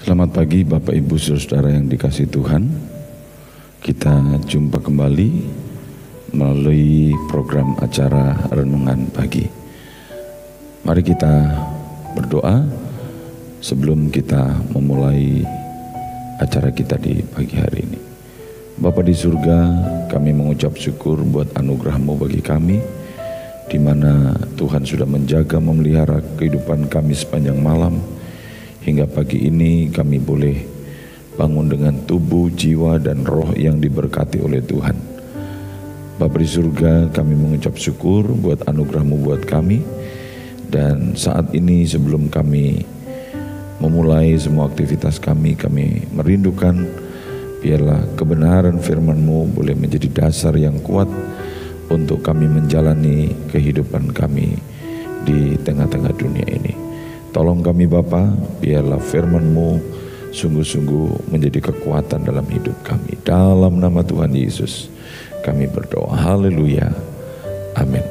Selamat pagi Bapak Ibu Saudara yang dikasihi Tuhan. Kita jumpa kembali melalui program acara Renungan Pagi. Mari kita berdoa sebelum kita memulai acara kita di pagi hari ini. Bapa di surga, kami mengucap syukur buat anugerah-Mu bagi kami, di mana Tuhan sudah menjaga memelihara kehidupan kami sepanjang malam. Hingga pagi ini kami boleh bangun dengan tubuh, jiwa, dan roh yang diberkati oleh Tuhan. Bapa di surga, kami mengucap syukur buat anugerah-Mu buat kami. Dan saat ini sebelum kami memulai semua aktivitas kami merindukan biarlah kebenaran firman-Mu boleh menjadi dasar yang kuat untuk kami menjalani kehidupan kami di tengah-tengah dunia ini. Tolong kami Bapa, biarlah firman-Mu sungguh-sungguh menjadi kekuatan dalam hidup kami. Dalam nama Tuhan Yesus kami berdoa. Haleluya. Amin.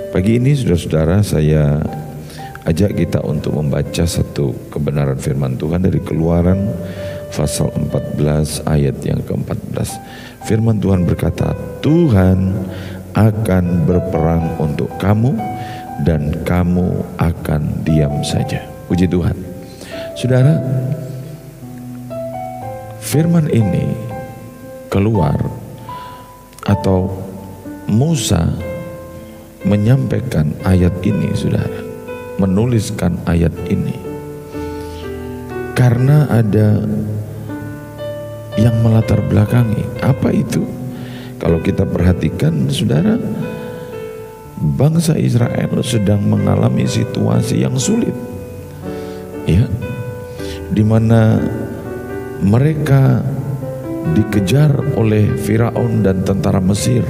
Pagi ini saudara-saudara, saya ajak kita untuk membaca satu kebenaran firman Tuhan dari Keluaran pasal 14 ayat yang ke-14. Firman Tuhan berkata, Tuhan akan berperang untuk kamu dan kamu akan diam saja. Puji Tuhan. Saudara, firman ini keluar atau Musa menyampaikan ayat ini, saudara, menuliskan ayat ini karena ada yang melatar belakangi. Apa itu? Kalau kita perhatikan, saudara, bangsa Israel sedang mengalami situasi yang sulit, ya, di mana mereka dikejar oleh Firaun dan tentara Mesir.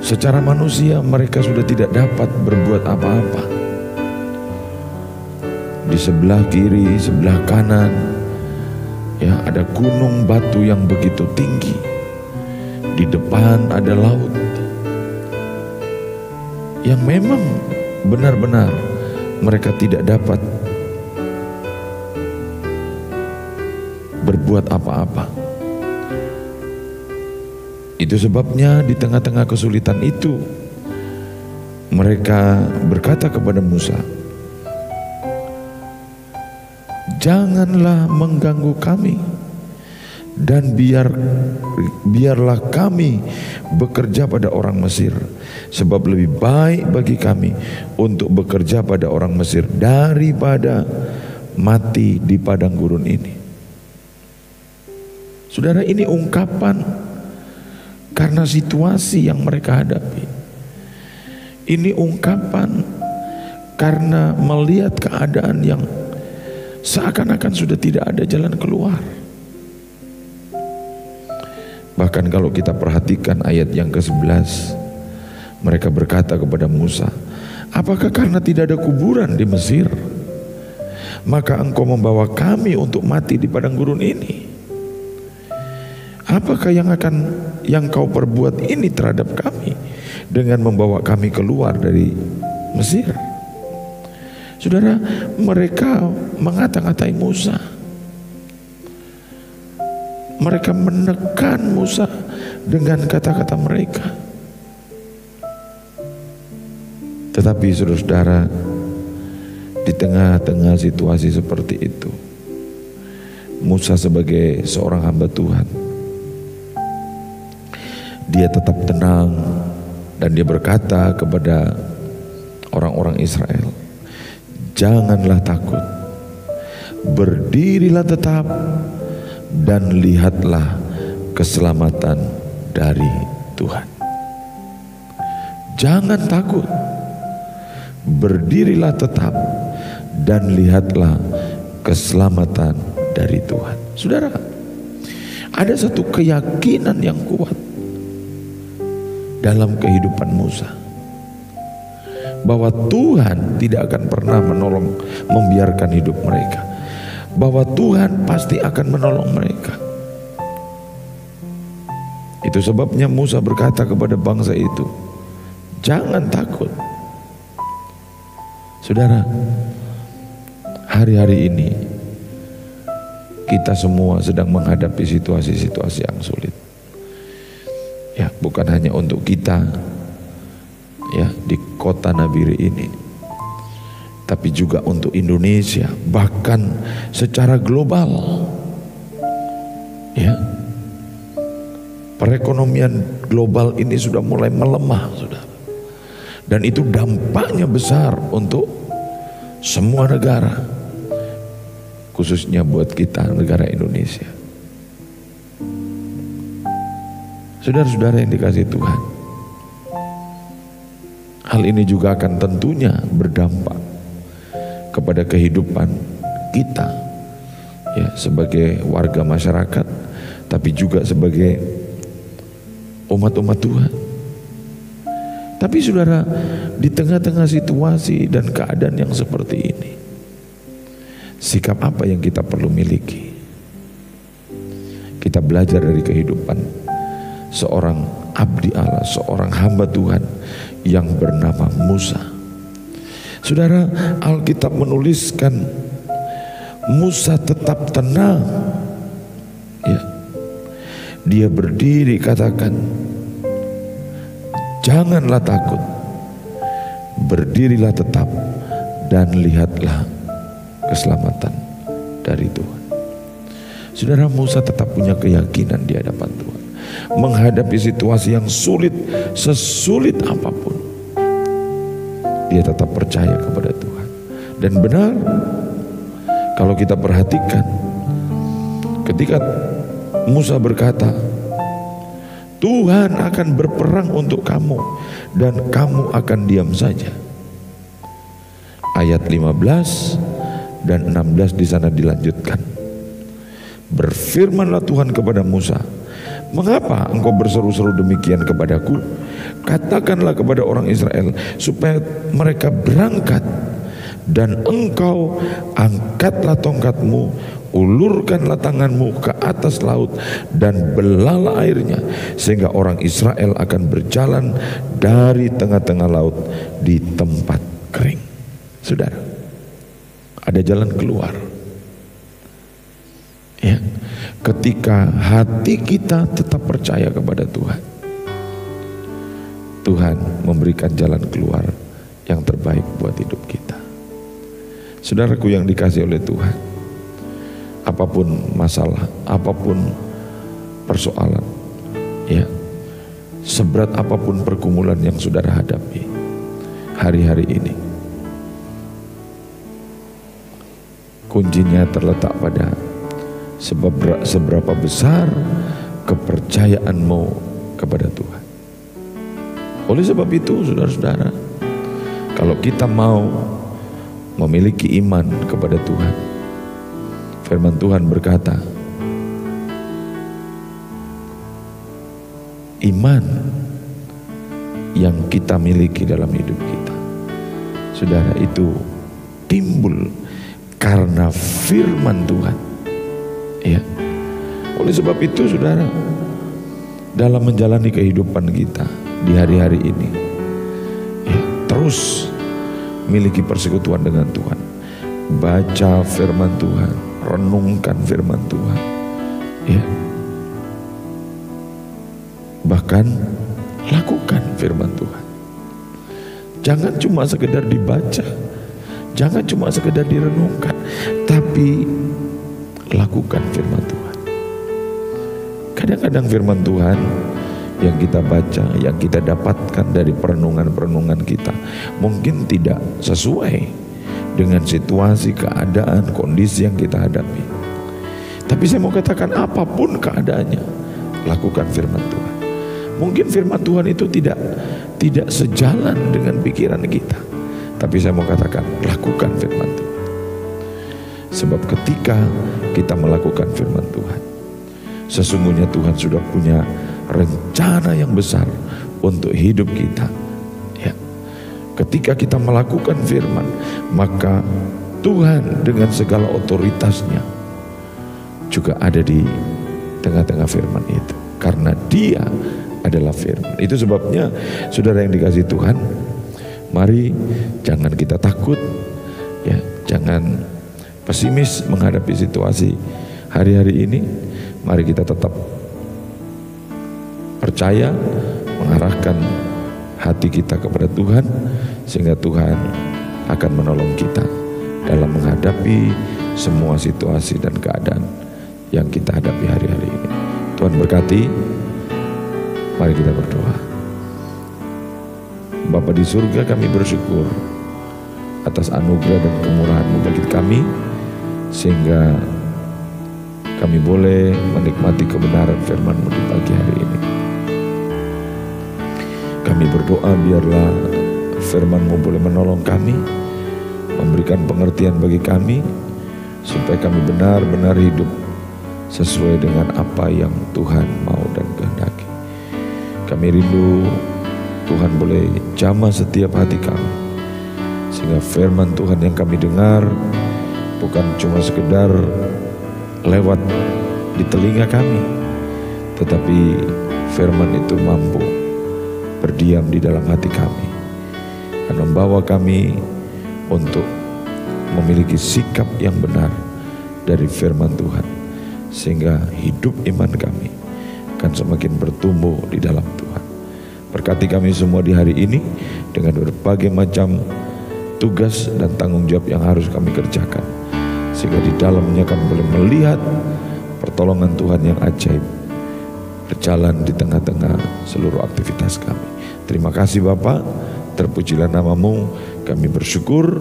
Secara manusia mereka sudah tidak dapat berbuat apa-apa. Di sebelah kiri, sebelah kanan, ya, ada gunung batu yang begitu tinggi. Di depan ada laut yang memang benar-benar mereka tidak dapat berbuat apa-apa. Itu sebabnya di tengah-tengah kesulitan itu mereka berkata kepada Musa, janganlah mengganggu kami, dan biarlah kami bekerja pada orang Mesir, sebab lebih baik bagi kami untuk bekerja pada orang Mesir daripada mati di padang gurun ini. Saudara, ini ungkapan karena situasi yang mereka hadapi. Ini ungkapan karena melihat keadaan yang seakan-akan sudah tidak ada jalan keluar. Bahkan kalau kita perhatikan ayat yang ke-11, mereka berkata kepada Musa, apakah karena tidak ada kuburan di Mesir, maka engkau membawa kami untuk mati di padang gurun ini? Apakah yang kau perbuat ini terhadap kami dengan membawa kami keluar dari Mesir? Saudara, mereka mengata-ngatai Musa. Mereka menekan Musa dengan kata-kata mereka. Tetapi saudara-saudara, di tengah-tengah situasi seperti itu, Musa sebagai seorang hamba Tuhan, dia tetap tenang dan dia berkata kepada orang-orang Israel, janganlah takut, berdirilah tetap dan lihatlah keselamatan dari Tuhan. Jangan takut, berdirilah tetap dan lihatlah keselamatan dari Tuhan. Saudara, ada satu keyakinan yang kuat dalam kehidupan Musa, bahwa Tuhan tidak akan pernah membiarkan hidup mereka, bahwa Tuhan pasti akan menolong mereka. Itu sebabnya Musa berkata kepada bangsa itu, jangan takut. Saudara, hari-hari ini kita semua sedang menghadapi situasi-situasi yang sulit. Ya, bukan hanya untuk kita ya di kota Nabire ini, tapi juga untuk Indonesia, bahkan secara global. Ya. Perekonomian global ini sudah mulai melemah, Saudara. Dan itu dampaknya besar untuk semua negara, khususnya buat kita negara Indonesia. Saudara-saudara yang dikasihi Tuhan, hal ini juga akan tentunya berdampak kepada kehidupan kita ya, sebagai warga masyarakat, tapi juga sebagai umat-umat Tuhan. Tapi saudara, di tengah-tengah situasi dan keadaan yang seperti ini, sikap apa yang kita perlu miliki? Kita belajar dari kehidupan seorang abdi Allah, seorang hamba Tuhan yang bernama Musa. Saudara, Alkitab menuliskan Musa tetap tenang. Ya. Dia berdiri, katakan, janganlah takut, berdirilah tetap dan lihatlah keselamatan dari Tuhan. Saudara, Musa tetap punya keyakinan di hadapan Tuhan. Menghadapi situasi yang sulit, sesulit apapun, dia tetap percaya kepada Tuhan. Dan benar, kalau kita perhatikan, ketika Musa berkata, Tuhan akan berperang untuk kamu dan kamu akan diam saja. Ayat 15 dan 16 di sana dilanjutkan. Berfirmanlah Tuhan kepada Musa, mengapa engkau berseru-seru demikian kepadaku? Katakanlah kepada orang Israel supaya mereka berangkat, dan engkau angkatlah tongkatmu, ulurkanlah tanganmu ke atas laut dan belalah airnya, sehingga orang Israel akan berjalan dari tengah-tengah laut di tempat kering. Saudara, ada jalan keluar. Ya, ketika hati kita tetap percaya kepada Tuhan, Tuhan memberikan jalan keluar yang terbaik buat hidup kita. Saudaraku yang dikasihi oleh Tuhan, apapun masalah, apapun persoalan, ya, seberat apapun pergumulan yang saudara hadapi hari-hari ini, kuncinya terletak pada seberapa besar kepercayaanmu kepada Tuhan. Oleh sebab itu, saudara-saudara, kalau kita mau memiliki iman kepada Tuhan, firman Tuhan berkata, iman yang kita miliki dalam hidup kita, saudara, itu timbul karena firman Tuhan. Ya. Oleh sebab itu, saudara, dalam menjalani kehidupan kita di hari-hari ini, ya, terus miliki persekutuan dengan Tuhan. Baca firman Tuhan, renungkan firman Tuhan, ya. Bahkan lakukan firman Tuhan. Jangan cuma sekedar dibaca, jangan cuma sekedar direnungkan, tapi lakukan firman Tuhan. Kadang-kadang firman Tuhan yang kita baca, yang kita dapatkan dari perenungan-perenungan kita, mungkin tidak sesuai dengan situasi, keadaan, kondisi yang kita hadapi. Tapi saya mau katakan, apapun keadaannya, lakukan firman Tuhan. Mungkin firman Tuhan itu tidak sejalan dengan pikiran kita, tapi saya mau katakan, lakukan firman Tuhan. Sebab ketika kita melakukan firman Tuhan, sesungguhnya Tuhan sudah punya rencana yang besar untuk hidup kita. Ya. Ketika kita melakukan firman, maka Tuhan dengan segala otoritasnya juga ada di tengah-tengah firman itu, karena Dia adalah firman. Itu sebabnya, saudara yang dikasihi Tuhan, mari jangan kita takut, ya, jangan pesimis menghadapi situasi hari-hari ini, mari kita tetap percaya, mengarahkan hati kita kepada Tuhan, sehingga Tuhan akan menolong kita dalam menghadapi semua situasi dan keadaan yang kita hadapi hari-hari ini. Tuhan berkati. Mari kita berdoa. Bapa di surga, kami bersyukur atas anugerah dan kemurahan-Mu bagi kami, sehingga kami boleh menikmati kebenaran firman-Mu di pagi hari ini. Kami berdoa biarlah firman-Mu boleh menolong kami, memberikan pengertian bagi kami, supaya kami benar-benar hidup sesuai dengan apa yang Tuhan mau dan kehendaki. Kami rindu Tuhan boleh jamah setiap hati kami, sehingga firman Tuhan yang kami dengar bukan cuma sekedar lewat di telinga kami, tetapi firman itu mampu berdiam di dalam hati kami dan membawa kami untuk memiliki sikap yang benar dari firman Tuhan, sehingga hidup iman kami akan semakin bertumbuh di dalam Tuhan. Berkati kami semua di hari ini dengan berbagai macam tugas dan tanggung jawab yang harus kami kerjakan, sehingga di dalamnya kami boleh melihat pertolongan Tuhan yang ajaib berjalan di tengah-tengah seluruh aktivitas kami. Terima kasih Bapa, terpujilah nama-Mu. Kami bersyukur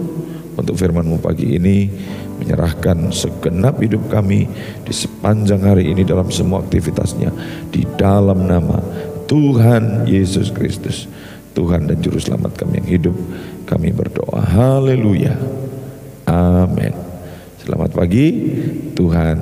untuk firman-Mu pagi ini, menyerahkan segenap hidup kami di sepanjang hari ini dalam semua aktivitasnya, di dalam nama Tuhan Yesus Kristus, Tuhan dan Juru Selamat kami yang hidup, kami berdoa. Haleluya. Amin. Selamat pagi, Tuhan